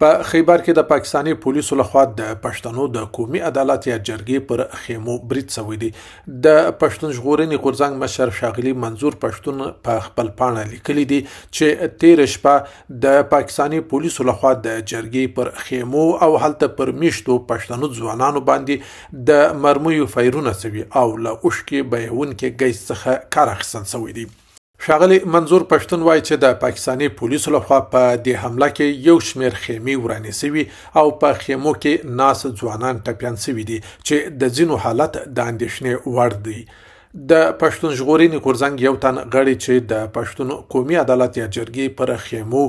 په خیبر کې د پاکستاني پولیسو لخوا د پښتنو د قومي عدالت یا جرګې پر خیمو برید شوی دی. د پښتون ژغورنې غورځنګ مشر ښاغلي منظور پښتون په خپل پاڼه لیکلي دي چې تیر شپه د پاکستاني پولیسو لخوا د جرګې پر خیمو او هلته پر میشتو پښتنو ځوانانو باندې د مرمیو فایرونه شوي او له اوښکې بهیونکي ګیس څخه کار اخیستل شوی دی. ښاغلي منظور پښتون وایي چې د پاکستاني پولیسو لخوا په دې حمله کې یو شمېر خیمې ورانې شوي او په خیمو کې ناست ځوانان ټپیان شوي دي چې د ځینو حالت د اندېښنې وړ دی. د پښتون ژغورنې غورځنګ یو تن غړي چې د پښتون قومي عدالت یا جرګې پر خیمو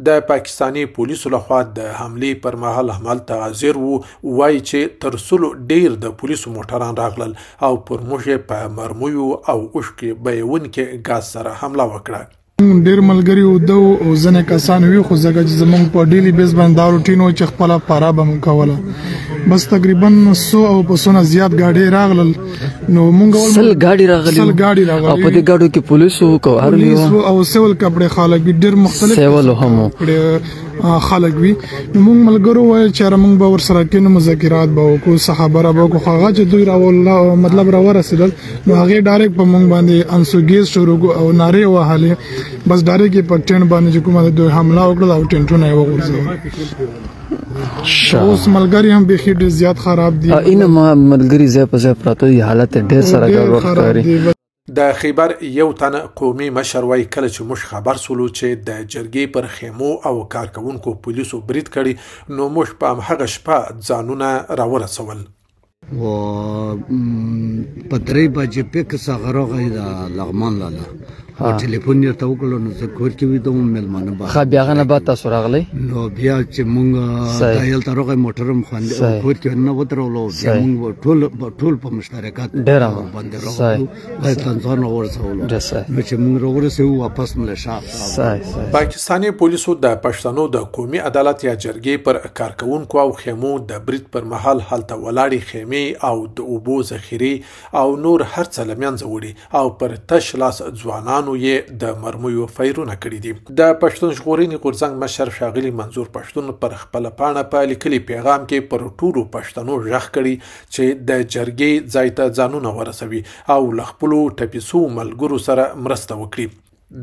د پاکستاني پولیسو لخوا د حملې پر مهال همالته حاضر وو وایي چې تر سلو ډیر د پولیسو موټران راغلل او پر موږ په مرمیو او اوښکې بهیونکي ګاز سره حمله وکړه. ډیر ملګري او ځنې کسان وي خو ځکه چې زموږ په ډیلی بیس باندې دا روټین و چې خپله پاره به موږ کوله بس تقریبا 100 او په څونه زیات ګاډۍ راغلل نو موږ سل ګاډۍ راغلي او په دې ګاډو کې پولیسو او سیول کپړې خلک ډیر مختلف سیول هم خلک وي نو موږ ملګرو وایي چې موږ به ورسره کینو مذاکرات به وکړو څه خبره به وکړو خو هغه چې دوی مطلب راورسېدل نو هغې ډایرکټ په موږ باندې انسوګیز شروع او نارې وهلې بس ډایرکټ یې په ټینټ باندې چې کومه دوی حمله وکړه او ټینټونه یې وغورځول. اوس ملګري هم بیخي ډېر زیات خراب دي. اینه ملګري ځای په ځای پراته دي حالت ډېر سره ګډوډ ښکاري. د خیبر یو تن قومي مشر وایي کله چې موږ خبر سولو چې د جرګې پر خیمو او کارکوونکو پولیسو برید کړي نو موږ په همهغه شپه ځانونه راورسول. و په 3 بجې پکې څخه راغی د لغمان لاله او ټلیفون یې ته وکړو نو زه کور کې ویدم مېلمانه به ښه بیا هغه نه بعد تاسو راغلی نو بیا چې مونږ دا هلته راغی موټر هم خوندې کور کې نه ودرولو بیا مونږ ټول په مشترکات باندې راغلو د تنظیم ورسولو نو چې مونږ راورسېدو واپس مله پاکستاني پولیسو د پښتنو د قومي عدالت یا جرګې پر کارکوونکو او خیمو د برید پر مهال هلته ولاړې خیمې او د اوبو ذخیرې او نور هر څه له منځه وړي او پر تش لاس ځوانانو یې د مرمیو فایرونه کړي دي. د پښتون ژغورنې غورځنګ مشر ښاغلي منظور پښتون پر خپله پاڼه په لیکلي پیغام کې پر ټولو پښتنو غږ کړي چې د جرګې ځای ته ځانونه ورسوي او له خپلو ټپي سوو ملګرو سره مرسته وکړي.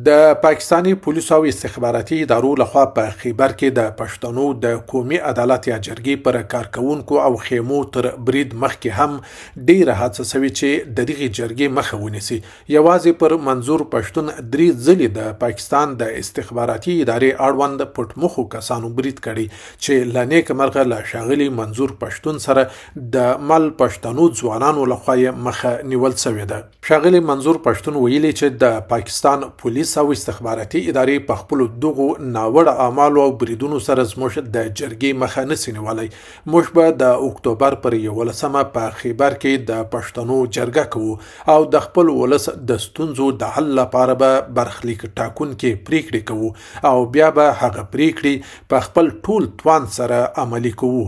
د پاکستاني پولیسو او استخباراتي ادارو لخوا په خیبر کې د پښتنو د قومي عدالت یا جرګې پر کارکوونکو او خیمو تر برید مخکې هم ډیره هڅه شوې چې د دغې جرګې مخه ونیسي. یوازې پر منظور پښتون 3 ځلې د پاکستان د استخباراتي ادارې اړوند پټمخو کسانو برید کړي چې له نیکه مرغه له ښاغلي منظور پښتون سره د مل پښتنو ځوانانو لخوا یې مخه نیول شوې ده. ښاغلي منظور پښتون ویلي چې د پاکستان پولیس او استخباراتي ادارې په خپلو دغو ناوړه اعمالو او بریدونو سره زموږ د جرګې مخه نسي نیولی. موږ به د اکتوبر پر 11 په خیبر کې د پښتنو جرګه کوو او د خپل ولس د ستونزو د حل لپاره به برخلیک ټاکونکي پریکړې کوو او بیا به هغه پریکړې په خپل ټول توان سره عملي کوو.